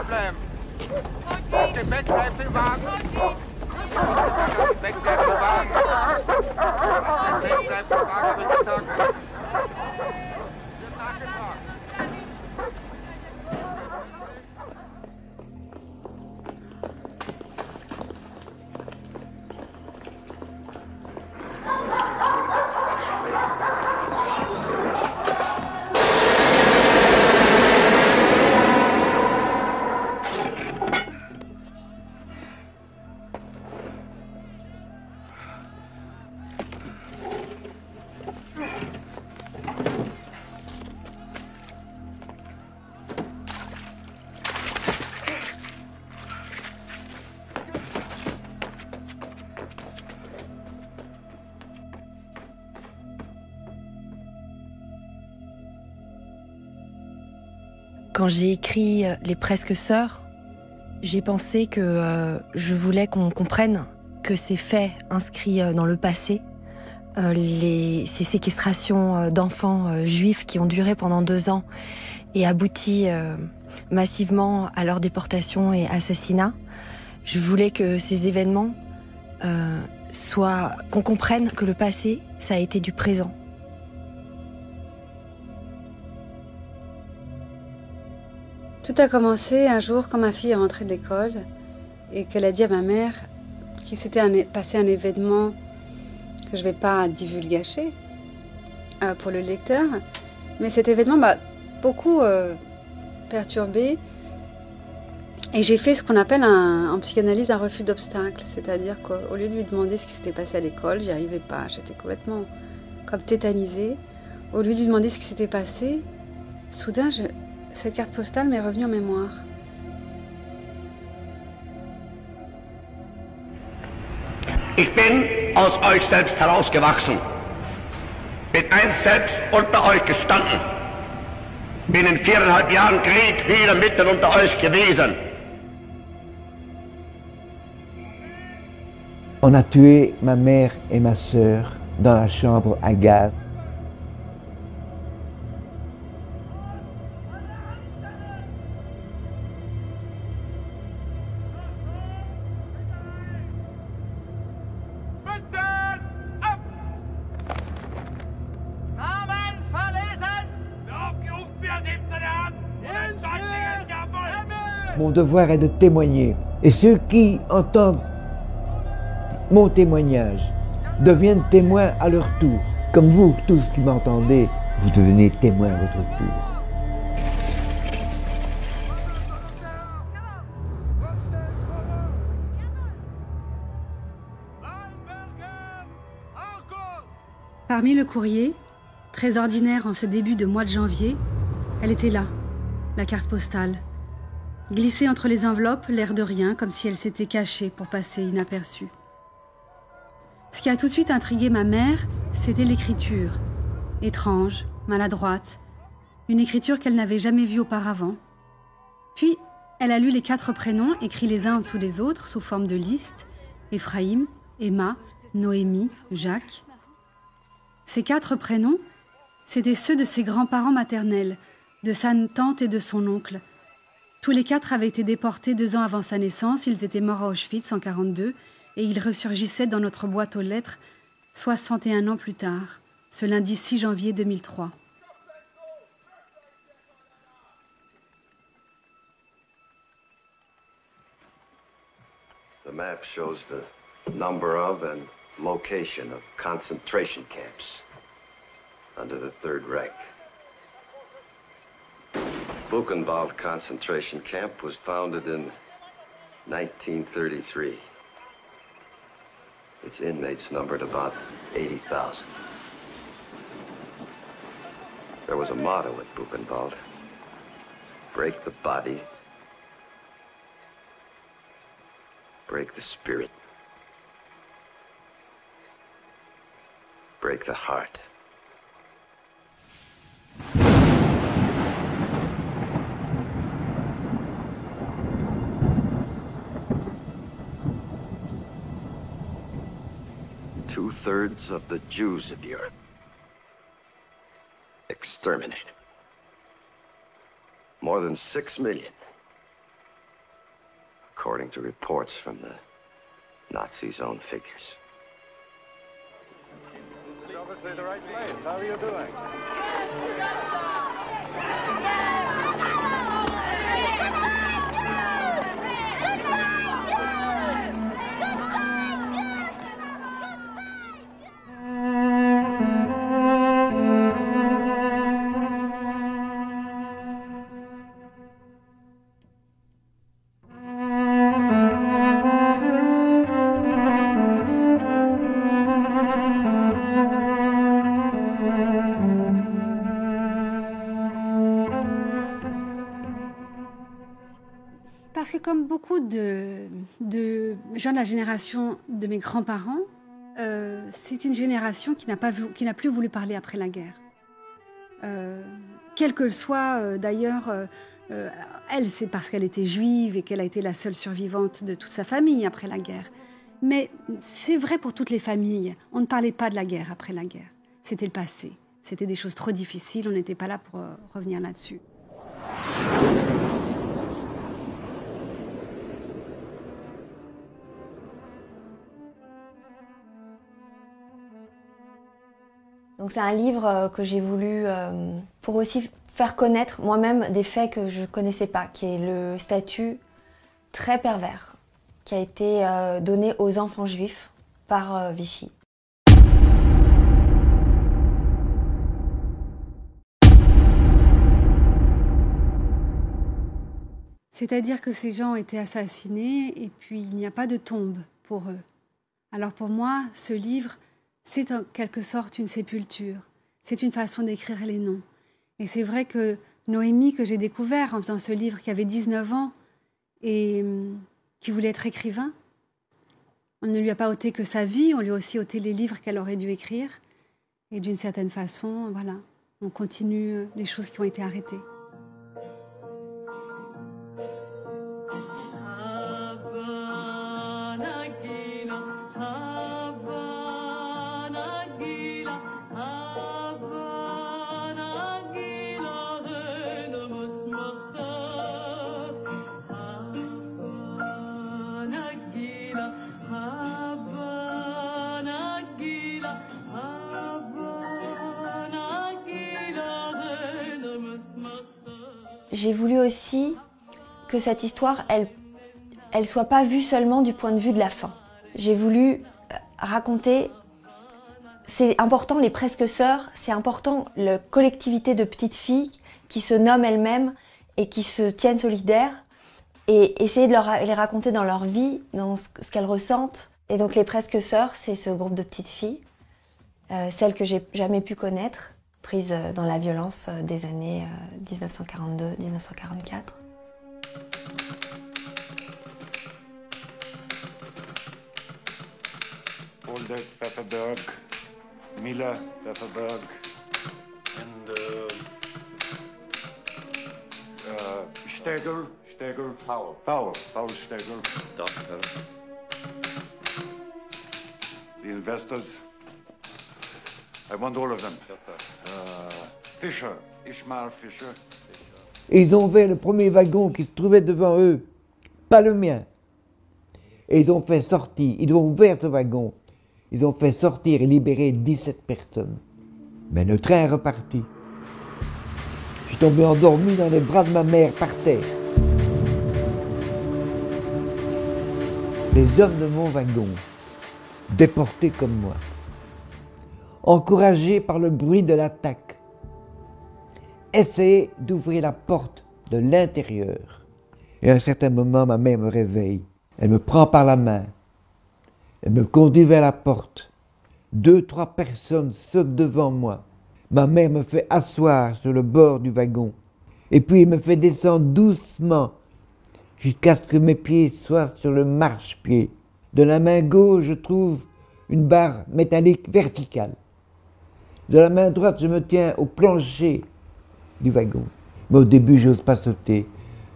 wegbleiben. Auf dem Bett bleibt im Wagen. Auf dem Bett bleibt im Wagen. Auf dem Bett bleibt im Wagen, habe ich gesagt. Wird nachgefragt. Quand j'ai écrit Les Presque Sœurs, j'ai pensé que je voulais qu'on comprenne que ces faits inscrits dans le passé, ces séquestrations d'enfants juifs qui ont duré pendant 2 ans et abouti massivement à leur déportation et assassinat, je voulais que ces événements qu'on comprenne que le passé, ça a été du présent. Tout a commencé un jour quand ma fille est rentrée de l'école et qu'elle a dit à ma mère qu'il s'était passé un événement que je ne vais pas divulgacher pour le lecteur. Mais cet événement m'a beaucoup perturbée et j'ai fait ce qu'on appelle en psychanalyse un refus d'obstacle. C'est-à-dire qu'au lieu de lui demander ce qui s'était passé à l'école, j'y arrivais pas. J'étais complètement comme tétanisée. Au lieu de lui demander ce qui s'était passé, soudain, cette carte postale m'est revenue en mémoire. Ich bin aus euch selbst herausgewachsen, bin einst selbst unter euch gestanden, bin in 4,5 Jahren Krieg wieder mitten unter euch gewesen. On a tué ma mère et ma sœur dans la chambre à gaz. Mon devoir est de témoigner. Et ceux qui entendent mon témoignage deviennent témoins à leur tour. Comme vous, tous qui m'entendez, vous devenez témoins à votre tour. Parmi le courrier, très ordinaire en ce début de mois de janvier, elle était là, la carte postale. Glissée entre les enveloppes, l'air de rien, comme si elle s'était cachée pour passer inaperçue. Ce qui a tout de suite intrigué ma mère, c'était l'écriture. Étrange, maladroite, une écriture qu'elle n'avait jamais vue auparavant. Puis, elle a lu les 4 prénoms écrits les uns en dessous des autres sous forme de liste, Ephraïm, Emma, Noémie, Jacques. Ces 4 prénoms, c'étaient ceux de ses grands-parents maternels, de sa tante et de son oncle. Tous les 4 avaient été déportés 2 ans avant sa naissance, ils étaient morts à Auschwitz en 1942 et ils ressurgissaient dans notre boîte aux lettres 61 ans plus tard, ce lundi 6 janvier 2003. The map shows the number of and location of concentration camps under the Third Reich. Buchenwald concentration camp was founded in 1933. Its inmates numbered about 80,000. There was a motto at Buchenwald: break the body, break the spirit, break the heart. Two-thirds of the Jews of Europe exterminated. More than 6 million according to reports from the Nazis' own figures. This is obviously the right place. How are you doing? Parce que comme beaucoup de gens de la génération de mes grands-parents, c'est une génération qui n'a plus voulu parler après la guerre. Quel que soit d'ailleurs, elle, c'est parce qu'elle était juive et qu'elle a été la seule survivante de toute sa famille après la guerre. Mais c'est vrai pour toutes les familles. On ne parlait pas de la guerre après la guerre. C'était le passé. C'était des choses trop difficiles. On n'était pas là pour revenir là-dessus. Donc c'est un livre que j'ai voulu pour aussi faire connaître moi-même des faits que je ne connaissais pas, qui est le statut très pervers qui a été donné aux enfants juifs par Vichy. C'est-à-dire que ces gens ont été assassinés et puis il n'y a pas de tombe pour eux. Alors pour moi, ce livre, c'est en quelque sorte une sépulture. C'est une façon d'écrire les noms. Et c'est vrai que Noémie, que j'ai découvert en faisant ce livre, qui avait 19 ans et qui voulait être écrivain, on ne lui a pas ôté que sa vie, on lui a aussi ôté les livres qu'elle aurait dû écrire. Et d'une certaine façon, voilà, on continue les choses qui ont été arrêtées. J'ai voulu aussi que cette histoire, elle soit pas vue seulement du point de vue de la fin. J'ai voulu raconter, c'est important les presque sœurs, c'est important la collectivité de petites filles qui se nomment elles-mêmes et qui se tiennent solidaires et essayer de les raconter dans leur vie, dans ce qu'elles ressentent. Et donc les presque sœurs, c'est ce groupe de petites filles, celles que j'ai jamais pu connaître, prises dans la violence des années 1942-1944. Hulda Pfefferberg, Mila Pfefferberg, and Stegel, Powell Stegel. Doctor. The investors. I want all of them. Yes, sir. Fisher, Ishmael Fisher. Et ils ont ouvert le premier wagon qui se trouvait devant eux, pas le mien. Et ils ont fait sortir, ils ont ouvert ce wagon, ils ont fait sortir et libérer 17 personnes. Mais le train est reparti. Je suis tombé endormi dans les bras de ma mère par terre. Les hommes de mon wagon, déportés comme moi, encouragés par le bruit de l'attaque, essayaient d'ouvrir la porte de l'intérieur. Et à un certain moment, ma mère me réveille. Elle me prend par la main. Elle me conduit vers la porte. 2, 3 personnes sautent devant moi. Ma mère me fait asseoir sur le bord du wagon. Et puis elle me fait descendre doucement jusqu'à ce que mes pieds soient sur le marchepied. De la main gauche, je trouve une barre métallique verticale. De la main droite, je me tiens au plancher du wagon. Mais au début, je n'ose pas sauter.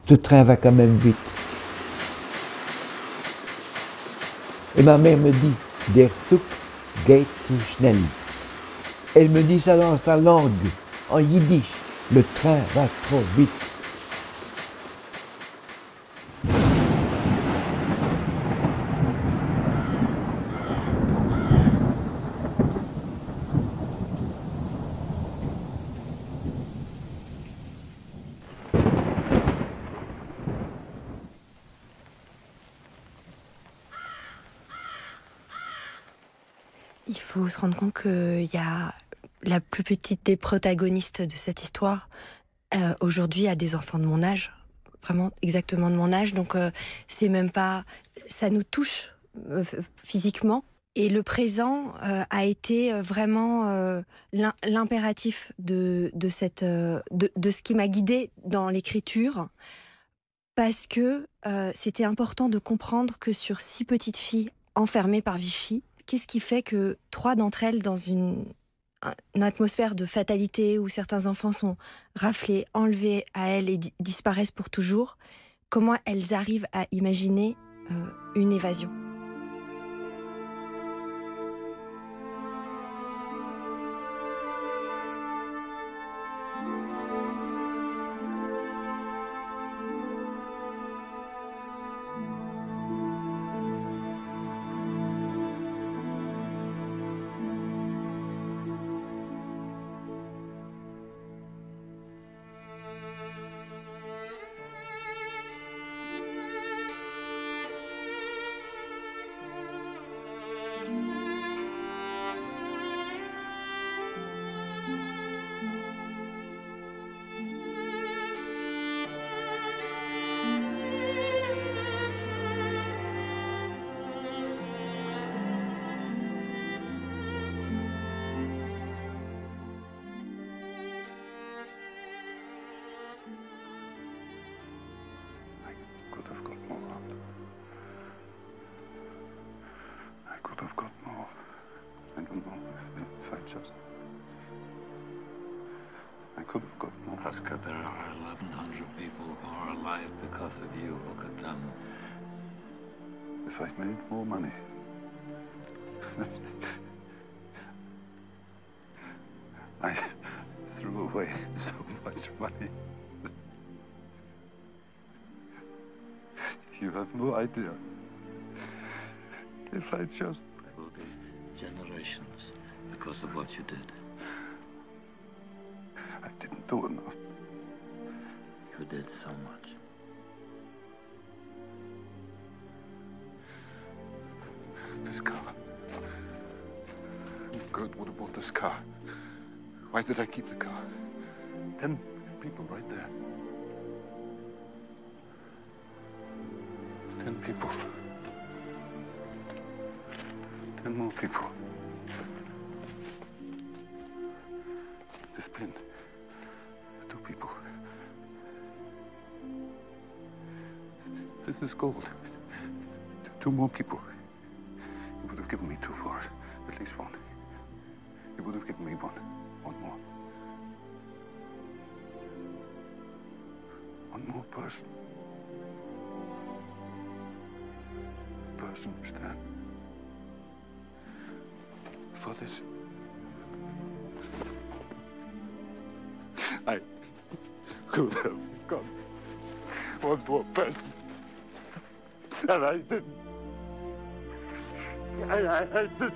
Ce train va quand même vite. Et ma mère me dit, der Zug geht zu schnell. Elle me dit ça dans sa langue, en yiddish. Le train va trop vite. Il faut se rendre compte qu'il y a la plus petite des protagonistes de cette histoire, aujourd'hui a des enfants de mon âge, vraiment exactement de mon âge, donc c'est même pas... Ça nous touche physiquement. Et le présent a été vraiment l'impératif de ce qui m'a guidée dans l'écriture, parce que c'était important de comprendre que sur 6 petites filles enfermées par Vichy, qu'est-ce qui fait que 3 d'entre elles, dans une atmosphère de fatalité où certains enfants sont raflés, enlevés à elles et disparaissent pour toujours, comment elles arrivent à imaginer une évasion? Could have got more out. I could have got more. I don't know if I just... I could have got more. Oscar, there are 1,100 people who are alive because of you. Look at them. If I'd made more money... I threw away so much money. You have no idea. If I just... There will be generations because of what you did. I didn't do enough. You did so much. This car. Kurt would have bought this car. Why did I keep the car? 10 people right there. 10 people. 10 more people. This pin. 2 people. This is gold. 2 more people. You would have given me 2 for it. At least 1. You would have given me 1. 1 more. 1 more person. Person, Stan. For this. I could have got 1 more person. And I didn't. And I didn't.